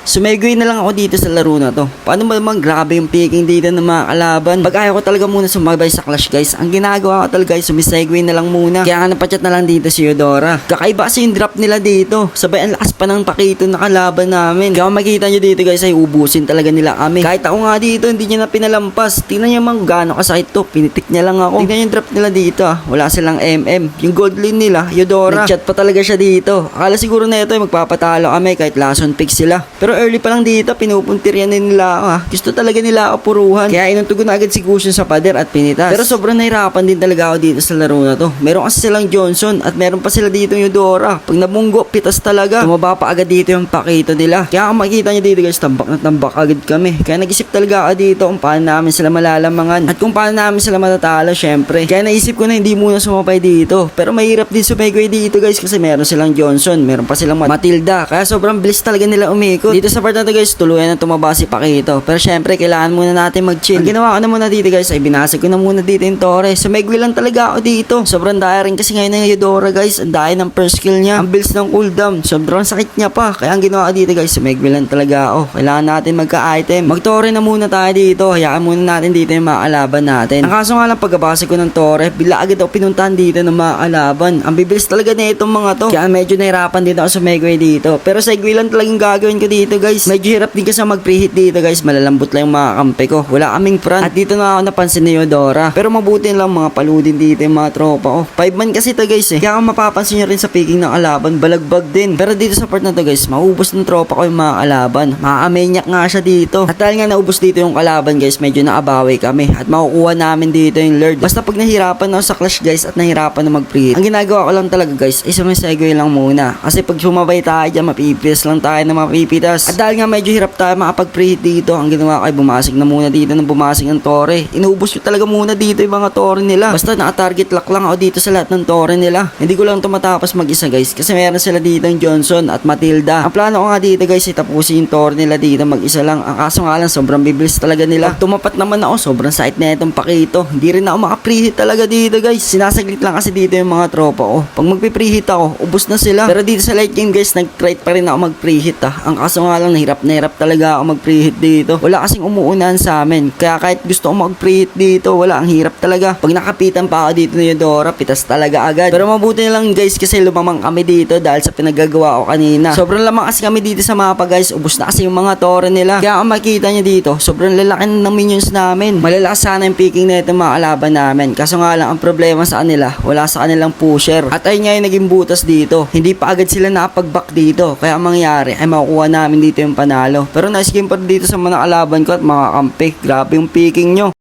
Sumegoy na lang ako dito sa laro na to. Paano ba naman grabe yung picking dito ng mga kalaban? Pag ayaw ko talaga muna sumabay sa clash guys, ang ginagawa ko talaga guys, sumisegue na lang muna. Kaya nga napachat na lang dito si Eudora. Kakaiba kasi yung drop nila dito. Sabay ang lakas pa ng pakito na kalaban namin. Kaya kung makita nyo dito guys ay ubusin talaga nila kami. Kahit ako nga dito hindi niya na pinalampas. Tingnan niyo man gaano kasakit to. Pinitik niya lang ako. Tingnan yung drop nila dito Wala silang MM. Yung gold lane nila, Eudora. Nagchat pa talaga siya dito. Akala siguro na ito ay magpapatalo kami kahit last on pick sila. Pero early pa lang dito, pinupuntiryan din nila ako Gusto talaga nila ako puruhan. Kaya inuntugon na agad si Gusion sa pader at pinitas. Pero sobrang nahirapan din talaga ako dito sa laro na to. Meron kasi silang Johnson at meron pa sila dito yung Eudora. Pag nabunggo, pitas talaga. Tumaba pa agad dito yung pakito nila. Kaya kung makikita nyo dito guys, tambak na tambak agad kami. Kaya nag-isip talaga ako dito kung paano namin sila malalamangan. At kung paano namin sila matatalo syempre. Kaya naisip ko na hindi muna sumapay dito. Pero mahirap din sumegoy dito guys kasi meron silang Johnson. Meron pa silang Matilda. Kaya sobrang bilis talaga nila umikot. Dito sa part na to guys, tuluyan na tumaba si Pakito. Pero syempre, kailangan muna natin mag-chill. Ang ginawa ko na muna dito guys, ay binasag ko na muna dito yung Torre. Sumegway lang talaga ako dito. Sobrang daya rin kasi ngayon ng Eudora guys. Ang daya ng first skill niya. Ang bilis ng cooldown. Sobrang sakit niya pa. Kaya ang ginawa ko dito guys, sumegway lang talaga ako. Kailangan natin magka-item. Mag-Torre na muna tayo dito. Hayaan muna natin dito yung mga kalaban natin. Ang kaso nga lang pagkabasa ko ng Torre, bila agad ako pinuntahan dito ng mga kalaban. Ang bibilis talaga na itong mga to. Kaya medyo nahirapan din ako sumegway dito. Pero segway lang talagang gagawin ko dito guys. Medyo hirap din kasi mag-preheat dito guys. Malalambot lang yung mga kampe ko. Wala kaming front. At dito na ako napansin ni Eudora. Pero mabuti lang mga paludin dito yung mga tropa ko. 5 man kasi to guys Kaya kung mapapansin nyo rin sa picking ng kalaban, balagbag din. Pero dito sa part na to guys, maubos ng tropa ko yung mga kalaban. Makakamenyak nga siya dito. At dahil nga naubos dito yung kalaban guys, medyo naabawi kami. At makukuha namin dito yung Lord. Basta pag nahirapan ako sa clash guys at nahirapan na mag-preheat, ang ginagawa ko lang talaga guys, ay sumisegue lang muna. Kasi pag sumabay tayo dyan, mapipitas lang tayo na mapipitas. At dahil nga medyo hirap tayo makapag-preheat dito, ang ginawa ko ay bumasig na muna dito ng bumasig ng Torre. Inuubos ko talaga muna dito yung mga Torre nila. Basta naka-target lock lang ako dito sa lahat ng Torre nila. Hindi ko lang tumatapos mag-isa guys kasi meron sila dito yung Johnson at Matilda. Ang plano ko nga dito guys ay tapusin yung Torre nila dito mag-isa lang. Ang kaso nga lang sobrang bibilis talaga nila. Pag tumapat naman ako, sobrang sakit na itong Pakito. Hindi rin ako maka-preheat talaga dito guys. Sinasaglit lang kasi dito yung mga tropa ko. Pag magpe-preheat ako, ubos na sila. Pero dito sa late game guys, nag-try pa rin ako mag-preheat Ang kaso nga lang, nahirap talaga ako mag-preheat dito. Wala kasing umuunahan sa amin. Kaya kahit gusto ko mag-preheat dito, wala, ang hirap talaga. Pag nakapitan pa ako dito ni Eudora, pitas talaga agad. Pero mabuti na lang guys kasi lumamang kami dito dahil sa pinagagawa ko kanina. Sobrang lamang kasi kami dito sa mapa guys. Ubos na kasi yung mga Torre nila. Kaya kung makita nyo dito, sobrang lalaki ng minions namin. Malalakas sana yung picking na itong mga kalaban namin. Kaso nga lang, ang problema sa kanila, wala sa kanilang pusher. At ayun nga yung naging butas dito. Hindi pa agad sila nakapag-back dito. Kaya ang mangyari ay makukuha namin dito yung panalo. Pero nice game pa dito sa mga kalaban ko at mga kampi. Grabe yung picking nyo.